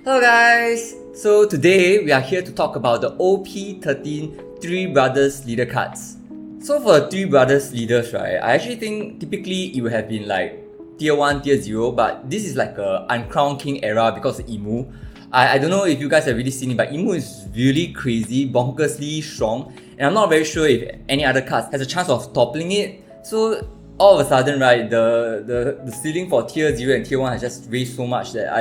Hello guys! So today we are here to talk about the OP13 Three Brothers Leader cards. So for Three Brothers Leaders, right, I actually think typically it would have been like Tier 1, Tier 0, but this is like a Uncrowned King era because of Imu. I don't know if you guys have really seen it, but Imu is really crazy, bonkersly strong, and I'm not very sure if any other cards has a chance of toppling it. So all of a sudden, right, the ceiling for Tier 0 and Tier 1 has just raised so much that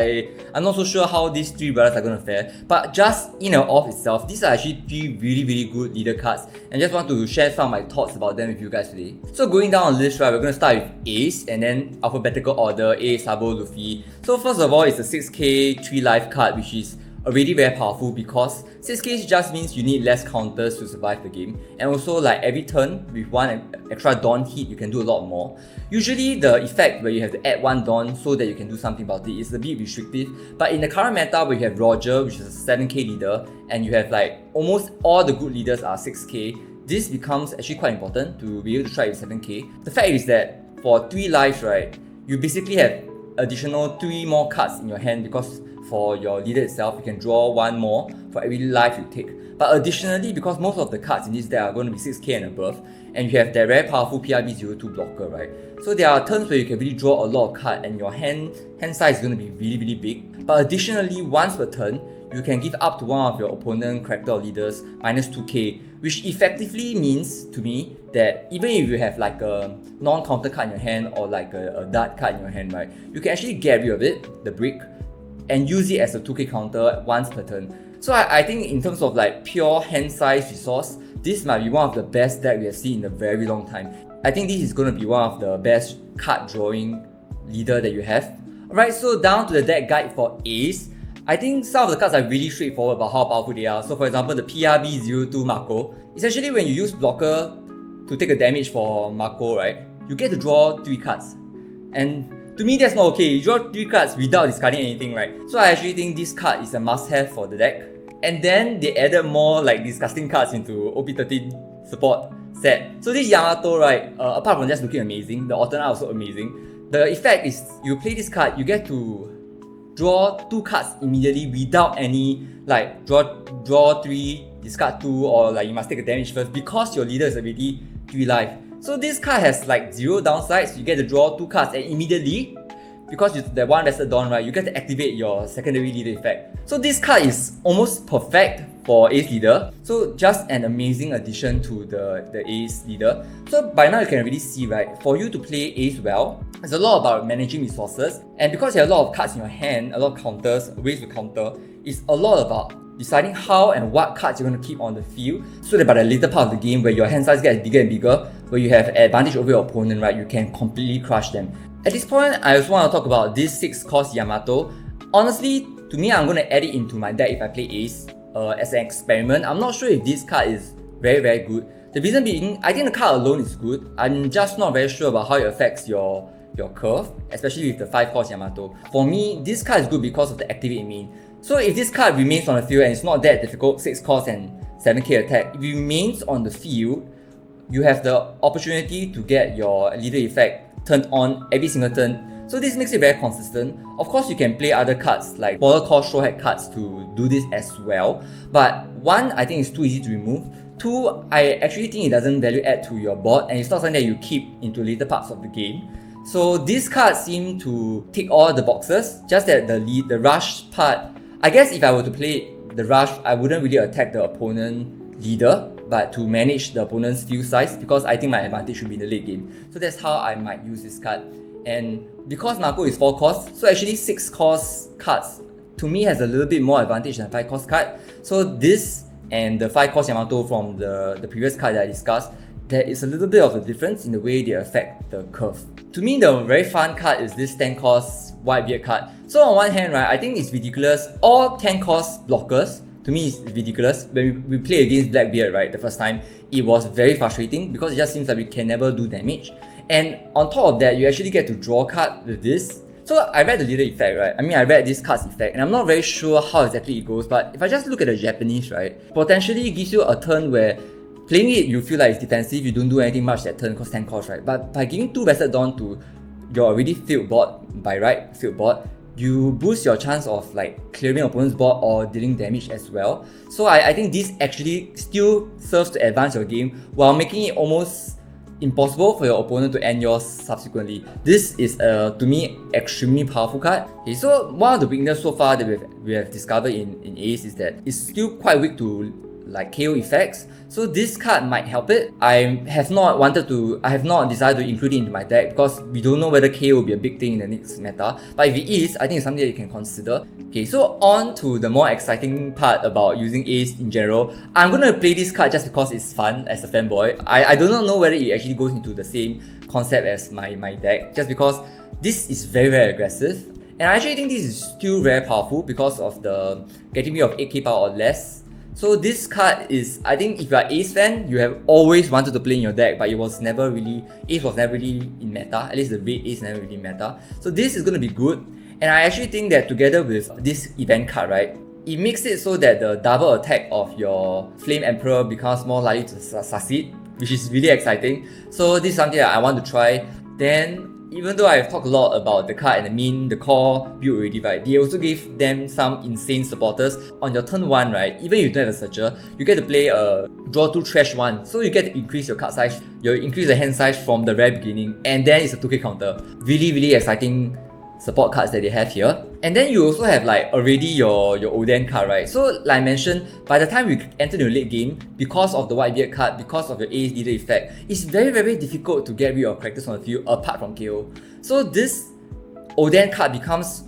I'm not so sure how these three brothers are going to fare. But just in and of itself, these are actually three really good leader cards, and I just want to share some of my thoughts about them with you guys today. So going down the list, right, we're going to start with Ace, and then alphabetical order, A, Sabo, Luffy. So first of all, it's a 6k 3 life card, which is already very powerful because 6k just means you need less counters to survive the game, and also like every turn with one extra Dawn hit you can do a lot more. Usually the effect where you have to add one Dawn so that you can do something about it is a bit restrictive, but in the current meta where you have Roger, which is a 7k leader, and you have like almost all the good leaders are 6k, this becomes actually quite important to be able to try with 7k. The fact is that for 3 lives, right, you basically have additional 3 more cards in your hand because for your leader itself, you can draw 1 more for every life you take. But additionally, because most of the cards in this deck are going to be 6k and above, and you have that very powerful PRB02 blocker, right? So there are turns where you can really draw a lot of cards and your hand size is going to be really big. But additionally, once per turn, you can give up to one of your opponent character or leaders minus 2k, which effectively means to me that even if you have like a non-counter card in your hand or like a dart card in your hand, right, you can actually get rid of it, the brick, and use it as a 2k counter once per turn. So I think in terms of like pure hand size resource, this might be one of the best deck we have seen in a very long time. I think this is going to be one of the best card drawing leader that you have. Alright, so down to the deck guide for Ace. I think some of the cards are really straightforward about how powerful they are. So for example, the PRB02 Mako. Essentially when you use blocker to take a damage for Mako, right, you get to draw 3 cards. And to me, that's not okay. You draw 3 cards without discarding anything, right? So I actually think this card is a must-have for the deck. And then they added more like disgusting cards into OP13 support set. So this Yamato, right, apart from just looking amazing, the alternate are also amazing. The effect is you play this card, you get to draw 2 cards immediately without any like draw 3, discard 2, or like you must take a damage first because your leader is already 3 life. So this card has like 0 downsides. You get to draw 2 cards and immediately, because you that one Vested Dawn, right, you get to activate your secondary leader effect. So this card is almost perfect for Ace Leader. So just an amazing addition to the Ace Leader. So by now you can already see, right, for you to play Ace well, it's a lot about managing resources. And because you have a lot of cards in your hand, a lot of counters, ways to counter, it's a lot about deciding how and what cards you're going to keep on the field, so that by the later part of the game where your hand size gets bigger and bigger, where you have advantage over your opponent, right, you can completely crush them. At this point, I also want to talk about this 6 cost Yamato. Honestly, to me, I'm going to add it into my deck if I play Ace as an experiment. I'm not sure if this card is very good. The reason being, I think the card alone is good. I'm just not very sure about how it affects your curve, especially with the 5 cost Yamato. For me, this card is good because of the activate main. So if this card remains on the field and it's not that difficult, 6 cost and 7k attack, if it remains on the field, you have the opportunity to get your leader effect turned on every single turn. So this makes it very consistent. Of course, you can play other cards like Border Core Straw Hat cards to do this as well. But 1, I think it's too easy to remove. 2, I actually think it doesn't value add to your board and it's not something that you keep into later parts of the game. So these cards seem to tick all the boxes, just that the rush part, I guess if I were to play the rush, I wouldn't really attack the opponent leader, but to manage the opponent's field size, because I think my advantage should be in the late game. So that's how I might use this card. And because Mako is 4 cost, so actually 6 cost cards to me has a little bit more advantage than 5 cost card. So this and the 5 cost Yamato from the previous card that I discussed, there is a little bit of a difference in the way they affect the curve. To me, the very fun card is this 10 cost Whitebeard card. So on one hand, right, I think it's ridiculous. All 10 cost blockers, to me, it's ridiculous. When we play against Blackbeard, right, the first time, it was very frustrating because it just seems like we can never do damage. And on top of that, you actually get to draw card with this. So I read the leader effect, right? I mean, I read this card's effect, and I'm not very sure how exactly it goes, but if I just look at the Japanese, right, potentially it gives you a turn where playing it, you feel like it's defensive, you don't do anything much that turn, cost 10 cost, right? But by giving 2 Vested Dawn to your already field board, by right, field board, you boost your chance of like clearing opponent's board or dealing damage as well. So I think this actually still serves to advance your game while making it almost impossible for your opponent to end yours subsequently. This is to me extremely powerful card. Okay, so one of the weaknesses so far that we have discovered in Ace is that it's still quite weak to like KO effects. So this card might help it. I have not decided to include it into my deck because we don't know whether KO will be a big thing in the next meta. But if it is, I think it's something that you can consider. Okay, so on to the more exciting part about using Ace in general. I'm gonna play this card just because it's fun as a fanboy. I do not know whether it actually goes into the same concept as my deck, just because this is very, very aggressive. And I actually think this is still very powerful because of the getting rid of 8k power or less. So this card is, I think if you are Ace fan, you have always wanted to play in your deck, but Ace was never really in meta, at least the red Ace never really meta. So this is going to be good, and I actually think that together with this event card, right, it makes it so that the double attack of your Flame Emperor becomes more likely to succeed, which is really exciting. So this is something that I want to try. Then, even though I've talked a lot about the card and the core build already, right, they also gave them some insane supporters. On your turn 1, right, even if you don't have a searcher, you get to play a draw 2 trash 1. So you get to increase your card size, you increase the hand size from the very beginning, and then it's a 2k counter. Really, really exciting support cards that they have here. And then you also have like already your Oden card, right? So like I mentioned, by the time you enter the late game, because of the Whitebeard card, because of your Ace Leader effect, it's very, very difficult to get rid of characters on the field apart from KO. So this Oden card becomes,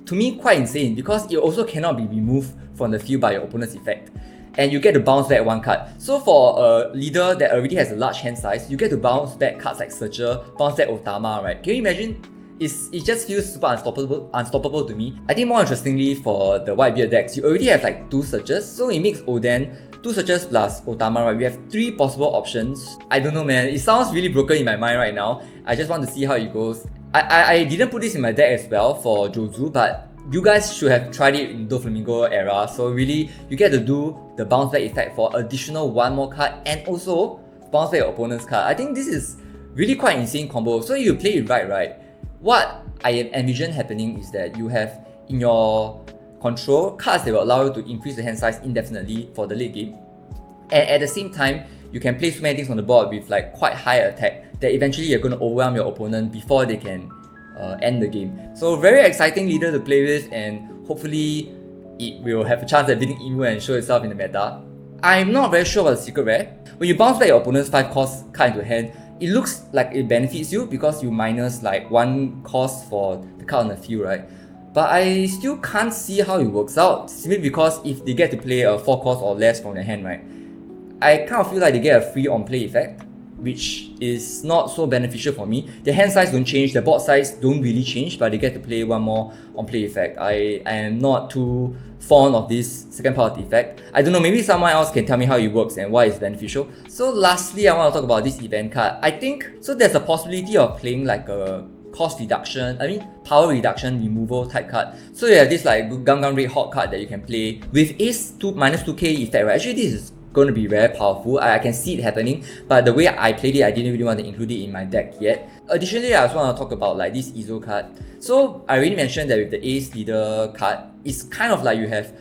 to me, quite insane because it also cannot be removed from the field by your opponent's effect. And you get to bounce back 1 card. So for a leader that already has a large hand size, you get to bounce back cards like Searcher, bounce back Otama, right? Can you imagine? It just feels super unstoppable to me. I think more interestingly for the Whitebeard decks, you already have like 2 searches, so it makes Oden 2 searches plus Otama, right? We have 3 possible options. I don't know, man. It sounds really broken in my mind right now. I just want to see how it goes. I didn't put this in my deck as well for Jozu, but you guys should have tried it in Doflamingo era. So really, you get to do the bounce back effect for additional 1 more card and also bounce back your opponent's card. I think this is really quite insane combo. So if you play it right? What I envision happening is that you have in your control cards that will allow you to increase the hand size indefinitely for the late game, and at the same time you can play so many things on the board with like quite high attack that eventually you're going to overwhelm your opponent before they can end the game. So very exciting leader to play with, and hopefully it will have a chance at beating Emu and show itself in the meta. I'm not very sure about the secret rare. When you bounce back your opponent's 5 cost card into hand, it looks like it benefits you because you minus like 1 cost for the card on the field, right? But I still can't see how it works out, simply because if they get to play a 4 cost or less from their hand, right, I kind of feel like they get a free on-play effect, which is not so beneficial for me. Their hand size don't change, their board size don't really change, but they get to play 1 more on-play effect. I am not too fond of this second party effect. I don't know, maybe someone else can tell me how it works and why it's beneficial. So lastly, I want to talk about this event card. I think, so there's a possibility of playing like a cost reduction, power reduction removal type card. So you have this like Gum Red Hawk card that you can play with Ace 2 minus 2k effect, right? Actually, this is going to be very powerful. I can see it happening, but the way I played it, I didn't really want to include it in my deck yet. Additionally, I also want to talk about like this Izo card. So I already mentioned that with the Ace Leader card, it's kind of like you have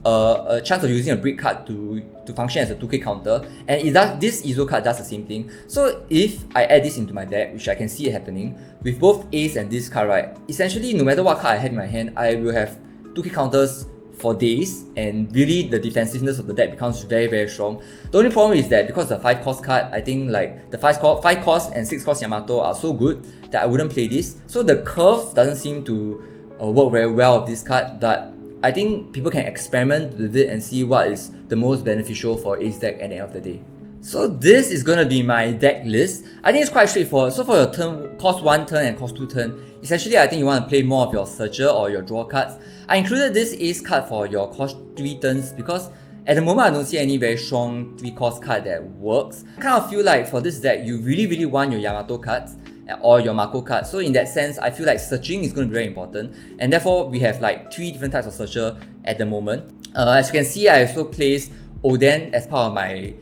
a chance of using a brick card to function as a 2k counter, and this Izo card does the same thing. So if I add this into my deck, which I can see it happening, with both Ace and this card, right, essentially no matter what card I have in my hand, I will have 2k counters for days, and really the defensiveness of the deck becomes very, very strong. The only problem is that because the 5 cost card, I think like the 5 cost and 6 cost Yamato are so good that I wouldn't play this. So the curve doesn't seem to work very well with this card, but I think people can experiment with it and see what is the most beneficial for Ace deck at the end of the day. So this is going to be my deck list. I think it's quite straightforward. So for your turn, cost 1 turn and cost 2 turn, essentially I think you want to play more of your Searcher or your draw cards. I included this Ace card for your cost 3 turns because at the moment I don't see any very strong 3 cost card that works. I kind of feel like for this deck, you really want your Yamato cards or your Mako card. So in that sense, I feel like searching is going to be very important, and therefore we have like 3 different types of Searcher at the moment. As you can see, I also placed Oden as part of my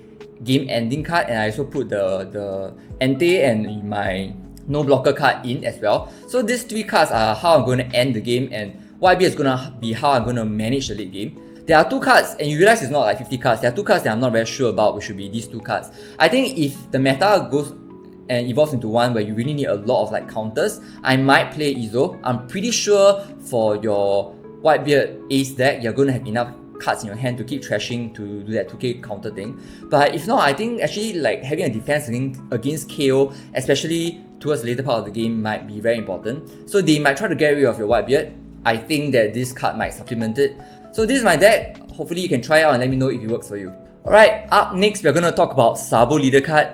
game ending card, and I also put the Entei and my no blocker card in as well. So these 3 cards are how I'm going to end the game and Whitebeard is gonna be how I'm gonna manage the late game. There are 2 cards, and you realize it's not like 50 cards. There are 2 cards that I'm not very sure about, which should be these 2 cards. I think if the meta goes and evolves into one where you really need a lot of like counters, I might play Izo. I'm pretty sure for your Whitebeard Ace deck, you're gonna have enough cards in your hand to keep trashing to do that 2k counter thing. But if not, I think actually like having a defense against KO, especially towards the later part of the game, might be very important. So they might try to get rid of your Whitebeard. I think that this card might supplement it. So this is my deck. Hopefully you can try it out and let me know if it works for you. Alright, up next we're going to talk about Sabo Leader card.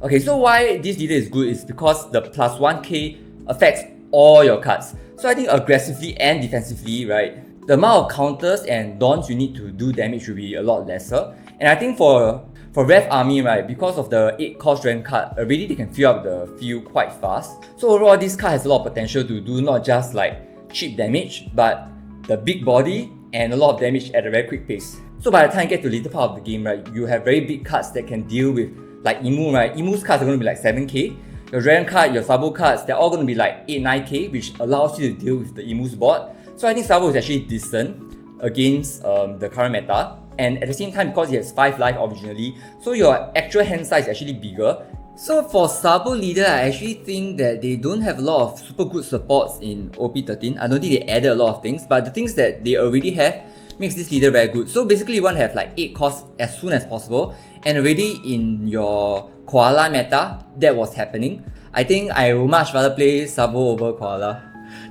Okay, so why this leader is good is because the plus 1k affects all your cards. So I think aggressively and defensively, right, the amount of counters and dons you need to do damage will be a lot lesser. And I think for Ref Army, right, because of the 8 cost dragon card, already they can fill up the field quite fast. So overall, this card has a lot of potential to do not just like cheap damage, but the big body and a lot of damage at a very quick pace. So by the time you get to the later part of the game, right, you have very big cards that can deal with like Emu, right? Emu's cards are going to be like 7k. Your Dragon card, your Sabo cards, they're all going to be like 8-9k, which allows you to deal with the Emu's board. So I think Sabo is actually decent against the current meta. And at the same time, because he has 5 life originally, so your actual hand size is actually bigger. So for Sabo Leader, I actually think that they don't have a lot of super good supports in OP13. I don't think they added a lot of things, but the things that they already have makes this leader very good. So basically you want to have like 8 costs as soon as possible, and already in your Koala meta, that was happening. I think I would much rather play Sabo over Koala.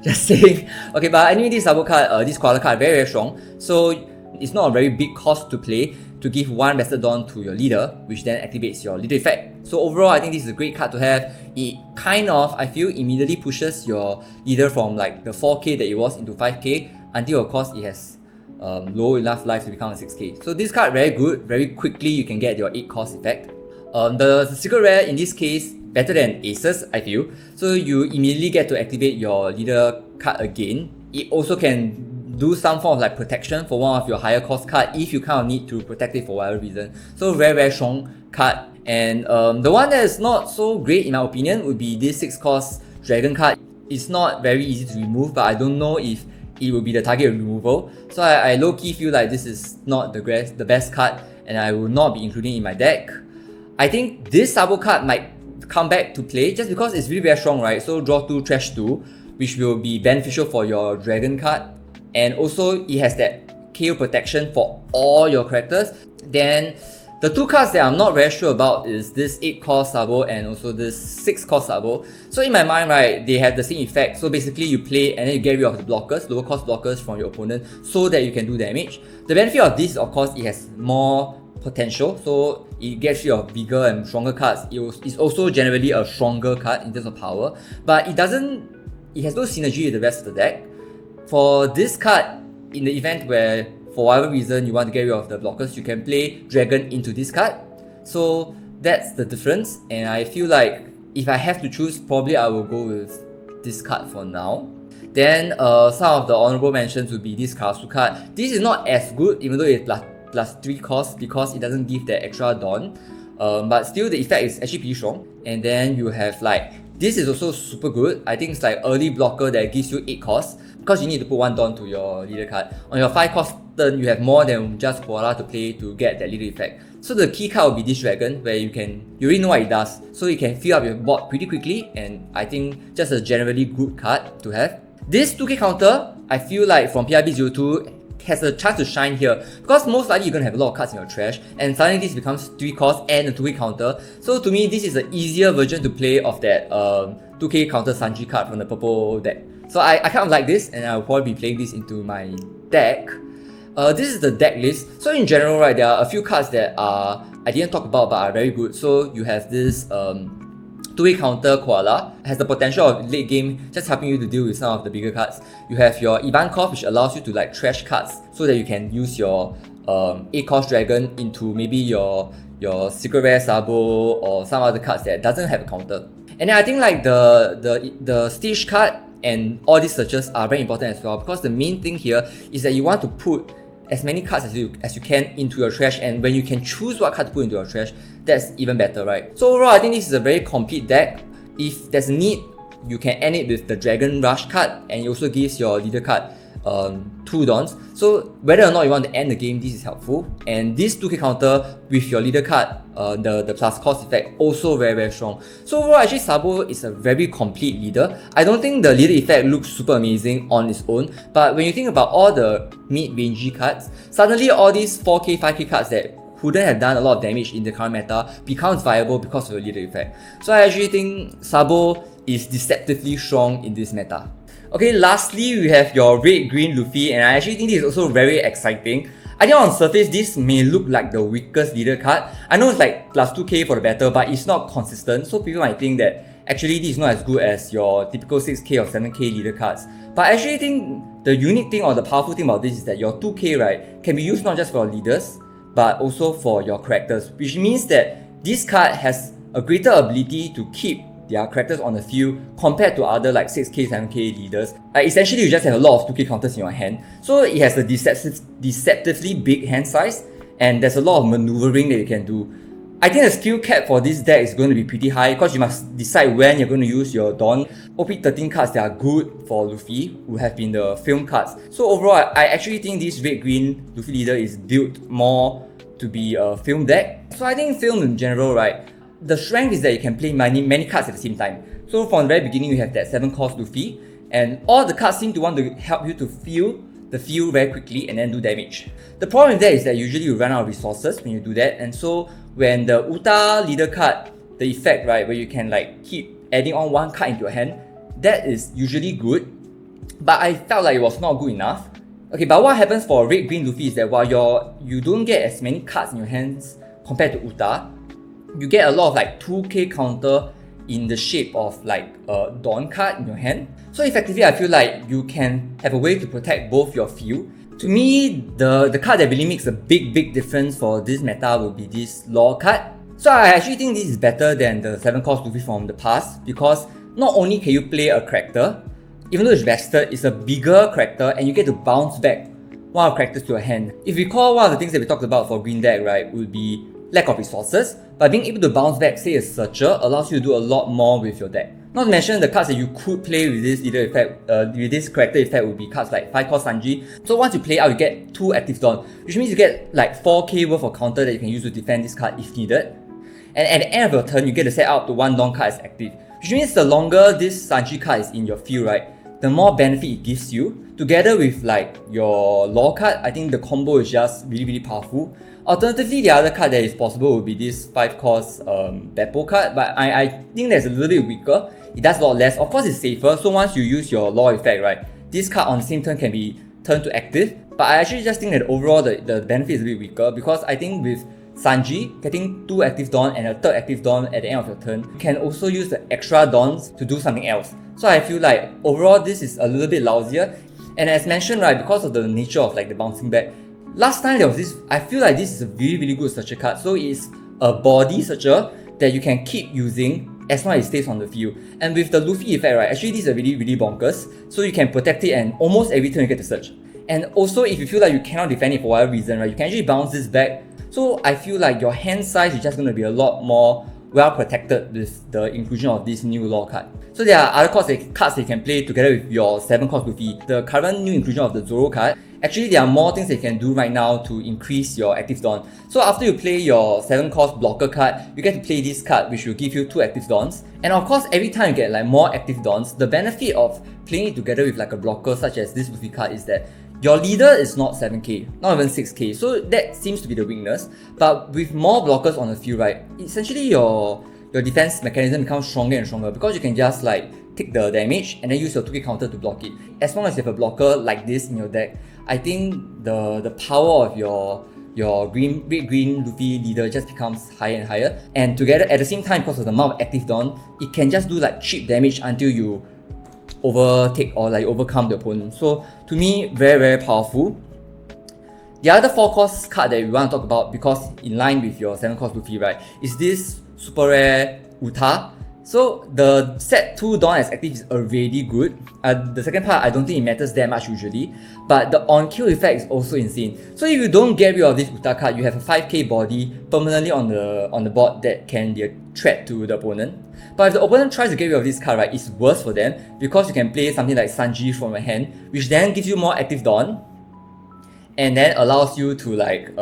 Just saying. Okay, but anyway, this Sabo card, this Koala card, very strong. So it's not a very big cost to play to give 1 Vested Dawn to your leader, which then activates your leader effect. So overall, I think this is a great card to have. It kind of, I feel, immediately pushes your leader from like the 4k that it was into 5k until of course it has low enough life to become a 6k. So this card very good, very quickly you can get your 8 cost effect. The secret rare in this case, better than Aces, I feel. So you immediately get to activate your leader card again. It also can do some form of like protection for one of your higher cost card if you kind of need to protect it for whatever reason. So very strong card. And the one that is not so great in my opinion would be this 6 cost dragon card. It's not very easy to remove, but I don't know if it will be the target removal. So I low-key feel like this is not the best card and I will not be including it in my deck. I think this Sabo card might come back to play just because it's really very strong, right? So draw 2, trash 2, which will be beneficial for your dragon card. And also it has that KO protection for all your characters. Then the 2 cards that I'm not very sure about is this 8 cost Sabo and also this 6 cost Sabo. So in my mind, right, they have the same effect. So basically you play and then you get rid of the blockers, lower cost blockers from your opponent so that you can do damage. The benefit of this, of course, it has more potential. So it gets rid of bigger and stronger cards. It's also generally a stronger card in terms of power. But it has no synergy with the rest of the deck. For this card, in the event where for whatever reason you want to get rid of the blockers, you can play Dragon into this card. So that's the difference, and I feel like if I have to choose, probably I will go with this card for now. Then some of the honorable mentions would be this Karasu card. This is not as good, even though it's plus 3 costs because it doesn't give that extra Dawn. But still the effect is actually pretty strong. And then you have like, this is also super good. I think it's like early blocker that gives you 8 costs because you need to put 1 Dawn to your leader card. On your 5 cost turn, you have more than just Koala to play to get that leader effect. So the key card will be this Dragon, where you already know what it does. So you can fill up your board pretty quickly, and I think just a generally good card to have. This 2k counter, I feel like from PRB02 has a chance to shine here because most likely you're going to have a lot of cards in your trash and suddenly this becomes 3 cost and a 2k counter. So to me, this is an easier version to play of that 2k counter Sanji card from the purple deck. So I kind of like this and I'll probably be playing this into my deck. This is the deck list. So in general, right, there are a few cards that I didn't talk about but are very good. So you have this 2-way counter Koala, has the potential of late game just helping you to deal with some of the bigger cards. You have your Ivankov, which allows you to like trash cards so that you can use your 8 cost dragon into maybe your secret rare Sabo or some other cards that doesn't have a counter. And then I think like the stage card and all these searches are very important as well because the main thing here is that you want to put as many cards as you can into your trash, and when you can choose what card to put into your trash, that's even better, right? So overall, I think this is a very complete deck. If there's a need, you can end it with the Dragon Rush card, and it also gives your leader card 2 dons. So whether or not you want to end the game, this is helpful. And this 2k counter with your leader card, the plus cost effect, also very strong. So overall, actually Sabo is a very complete leader. I don't think the leader effect looks super amazing on its own, but when you think about all the mid-rangey cards, suddenly all these 4k, 5k cards that wouldn't have done a lot of damage in the current meta becomes viable because of the leader effect. So I actually think Sabo is deceptively strong in this meta. Okay, lastly, we have your red-green Luffy, and I actually think this is also very exciting. I think on surface, this may look like the weakest leader card. I know it's like plus 2k for the battle, but it's not consistent, so people might think that actually this is not as good as your typical 6k or 7k leader cards. But I actually think the unique thing or the powerful thing about this is that your 2k, right, can be used not just for leaders, but also for your characters, which means that this card has a greater ability to keep their characters on the field compared to other like 6k, 7k leaders. Essentially, you just have a lot of 2k counters in your hand, so it has a deceptively big hand size, and there's a lot of maneuvering that you can do. I think the skill cap for this deck is going to be pretty high because you must decide when you're going to use your Dawn. OP13 cards that are good for Luffy would have been the film cards. So overall, I actually think this red-green Luffy Leader is built more to be a film deck. So I think film in general, right, the strength is that you can play many cards at the same time. So from the very beginning, you have that 7 cost Luffy, and all the cards seem to want to help you to feel the field very quickly and then do damage. The problem with that is that usually you run out of resources when you do that, and so when the Uta leader card, the effect, right, where you can like keep adding on 1 card into your hand, that is usually good, but I felt like it was not good enough. Okay, but what happens for red-green Luffy is that while you don't get as many cards in your hands compared to Uta, you get a lot of like 2k counter in the shape of like a Dawn card in your hand. So effectively, I feel like you can have a way to protect both your field. To me, the card that really makes a big difference for this meta will be this Law card. So I actually think this is better than the 7 cost Luffy from the past, because not only can you play a character, even though it's vested, it's a bigger character and you get to bounce back one of the characters to your hand. If you recall, one of the things that we talked about for green deck, right, would be lack of resources, but being able to bounce back, say a Searcher, allows you to do a lot more with your deck. Not to mention the cards that you could play with this leader effect, with this character effect would be cards like 5 cost Sanji. So once you play out, you get 2 active Dawn, which means you get like 4k worth of counter that you can use to defend this card if needed. And at the end of your turn, you get to set out to 1 Dawn card as active, which means the longer this Sanji card is in your field, right, the more benefit it gives you. Together with like your Law card, I think the combo is just really powerful. Alternatively, the other card that is possible would be this 5 cost Beppo card, but I think that's a little bit weaker. It does a lot less. Of course, it's safer, so once you use your Law effect, right, this card on the same turn can be turned to active. But I actually just think that overall the benefit is a bit weaker, because I think with Sanji getting 2 active Dawn and a 3rd active Dawn at the end of your turn, you can also use the extra Dawns to do something else. So I feel like overall this is a little bit lousier. And as mentioned, right, because of the nature of like the bouncing back, last time there was this, I feel like this is a really good searcher card. So it's a body searcher that you can keep using as long as it stays on the field. And with the Luffy effect, right, actually this is a really bonkers. So you can protect it and almost every turn you get to search. And also if you feel like you cannot defend it for whatever reason, right, you can actually bounce this back. So I feel like your hand size is just going to be a lot more well protected with the inclusion of this new Law card. So there are other cards that you can play together with your 7 cost Luffy. The current new inclusion of the Zoro card, actually there are more things that you can do right now to increase your active Dawn. So after you play your 7 cost blocker card, you get to play this card which will give you 2 active Dawns. And of course, every time you get like more active Dawns, the benefit of playing it together with like a blocker such as this Luffy card is that your leader is not 7k, not even 6k, so that seems to be the weakness. But with more blockers on the field, right, essentially your defense mechanism becomes stronger and stronger, because you can just like take the damage and then use your 2k counter to block it. As long as you have a blocker like this in your deck, I think the power of your red-green Luffy Leader just becomes higher and higher. And together at the same time, because of the amount of active Dawn, it can just do like cheap damage until you overtake or like overcome the opponent. So to me, very powerful. The other 4 cost card that we want to talk about, because in line with your 7 cost Luffy, right, is this super rare Uta. So the set 2 Dawn as active is already good. The second part, I don't think it matters that much usually, but the on-kill effect is also insane. So if you don't get rid of this Uta card, you have a 5k body permanently on the board that can be a threat to the opponent. But if the opponent tries to get rid of this card, right, it's worse for them because you can play something like Sanji from your hand, which then gives you more active Dawn, and then allows you to like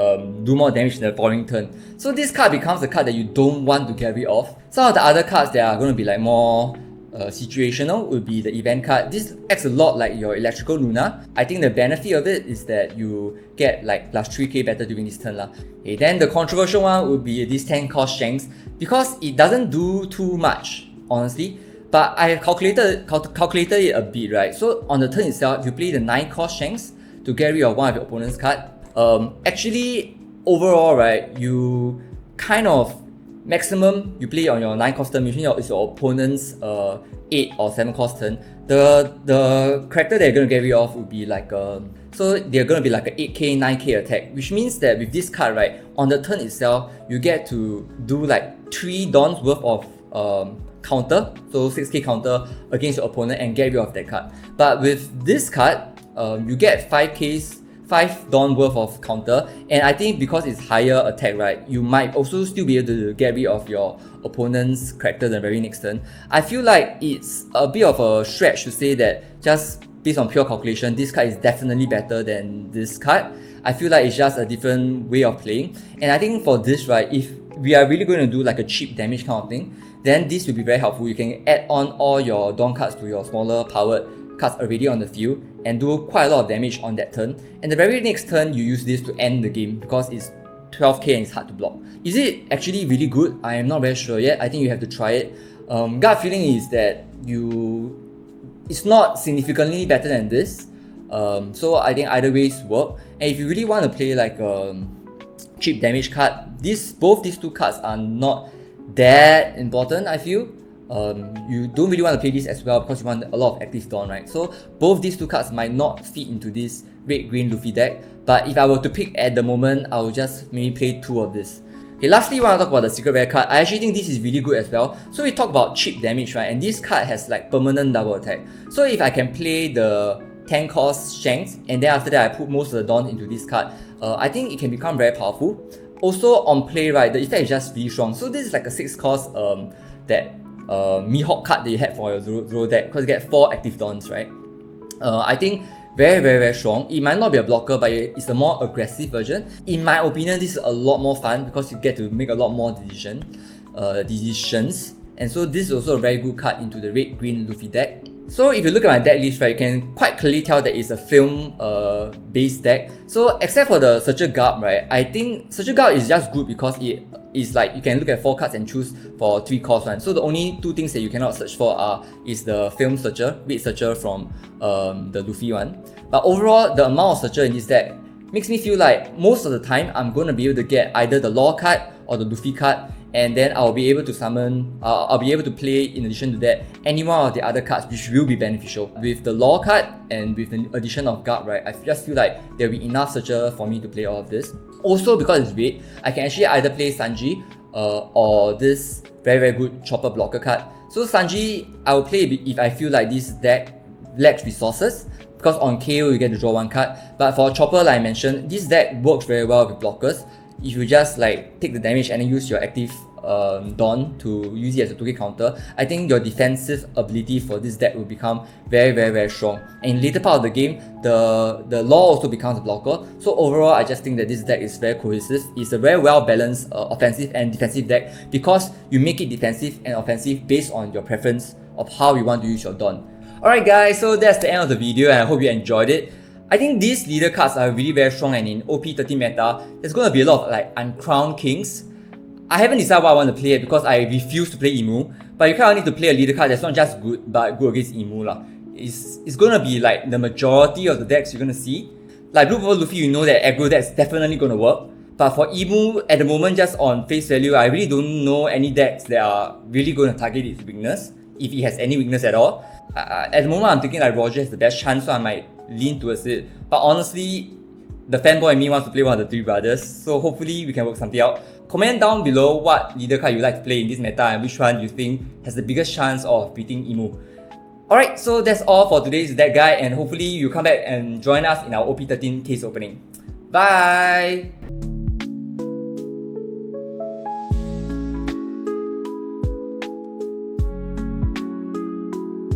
do more damage in the following turn. So this card becomes a card that you don't want to get rid of. Some of the other cards that are going to be like more situational would be the event card. This acts a lot like your Electrical Luna. I think the benefit of it is that you get like plus 3k better during this turn lah. Okay, then the controversial one would be this 10 cost Shanks, because it doesn't do too much, honestly. But I have calculated it a bit, right? So on the turn itself, if you play the 9 cost Shanks to get rid of one of your opponent's card, actually overall, right, you kind of maximum you play on your 9 cost turn, usually it's your opponent's 8 or 7 cost turn. The character that you're gonna get rid of would be like so they're gonna be like a 8k 9k attack, which means that with this card, right, on the turn itself you get to do like 3 Dawns worth of counter, so 6k counter against your opponent and get rid of that card. But with this card, you get 5 Dawn worth of counter, and I think because it's higher attack, right, you might also still be able to get rid of your opponent's character the very next turn. I feel like it's a bit of a stretch to say that just based on pure calculation, this card is definitely better than this card. I feel like it's just a different way of playing, and I think for this, right, if we are really going to do like a cheap damage kind of thing, then this will be very helpful. You can add on all your Dawn cards to your smaller powered cards already on the field and do quite a lot of damage on that turn, and the very next turn you use this to end the game because it's 12k and it's hard to block. Is it actually really good? I am not very sure yet. I think you have to try it. Gut feeling is that it's not significantly better than this, so I think either ways work. And if you really want to play like a cheap damage card, both these two cards are not that important, I feel. You don't really want to play this as well because you want a lot of active Dawn, right? So both these two cards might not fit into this red-green Luffy deck, but if I were to pick at the moment, I would just maybe play 2 of this. Okay, lastly, I want to talk about the secret rare card. I actually think this is really good as well. So we talk about cheap damage, right? And this card has like permanent double attack. So if I can play the 10 cost Shanks and then after that I put most of the Dawn into this card, I think it can become very powerful. Also on play, right, the effect is just really strong. So this is like a 6 cost that Mihawk card that you had for your Zoro deck, because you get 4 active Dawns, right? I think very strong. It might not be a blocker, but it's a more aggressive version. In my opinion, this is a lot more fun because you get to make a lot more decisions. And so this is also a very good card into the red-green Luffy deck. So if you look at my deck list, right, you can quite clearly tell that it's a film based deck. So except for the Searcher Garb, right, I think Searcher Garb is just good because it is like you can look at 4 cards and choose for 3 cost one. So the only 2 things that you cannot search for is the film Searcher, Red Searcher from the Luffy one. But overall, the amount of Searcher in this deck makes me feel like most of the time I'm going to be able to get either the Law card or the Luffy card, and then I'll be able to summon, I'll be able to play in addition to that any one of the other cards, which will be beneficial. With the Law card and with the addition of Guard, right, I just feel like there'll be enough Searcher for me to play all of this. Also, because it's red, I can actually either play Sanji or this very good Chopper blocker card. So Sanji, I will play if I feel like this deck lacks resources, because on KO you get to draw 1 card. But for Chopper, like I mentioned, this deck works very well with blockers. If you just like take the damage and then use your active Dawn to use it as a 2k counter, I think your defensive ability for this deck will become very strong. And in later part of the game, the Law also becomes a blocker. So overall, I just think that this deck is very cohesive. It's a very well balanced offensive and defensive deck because you make it defensive and offensive based on your preference of how you want to use your Dawn. Alright guys, so that's the end of the video and I hope you enjoyed it. I think these leader cards are really very strong, and in OP13 meta, there's going to be a lot of like uncrowned kings. I haven't decided what I want to play because I refuse to play Emu, but you kind of need to play a leader card that's not just good, but good against Emu lah. It's going to be like the majority of the decks you're going to see. Like Blue Purple Luffy, you know that aggro deck's definitely going to work. But for Emu, at the moment, just on face value, I really don't know any decks that are really going to target its weakness, if it has any weakness at all. At the moment, I'm thinking like Roger has the best chance, so I might lean towards it. But honestly, the fanboy in me wants to play one of the three brothers. So hopefully we can work something out. Comment down below what leader card you like to play in this meta and which one you think has the biggest chance of beating Emu. Alright, so that's all for today's That Guy, and hopefully you come back and join us in our OP13 case opening. Bye!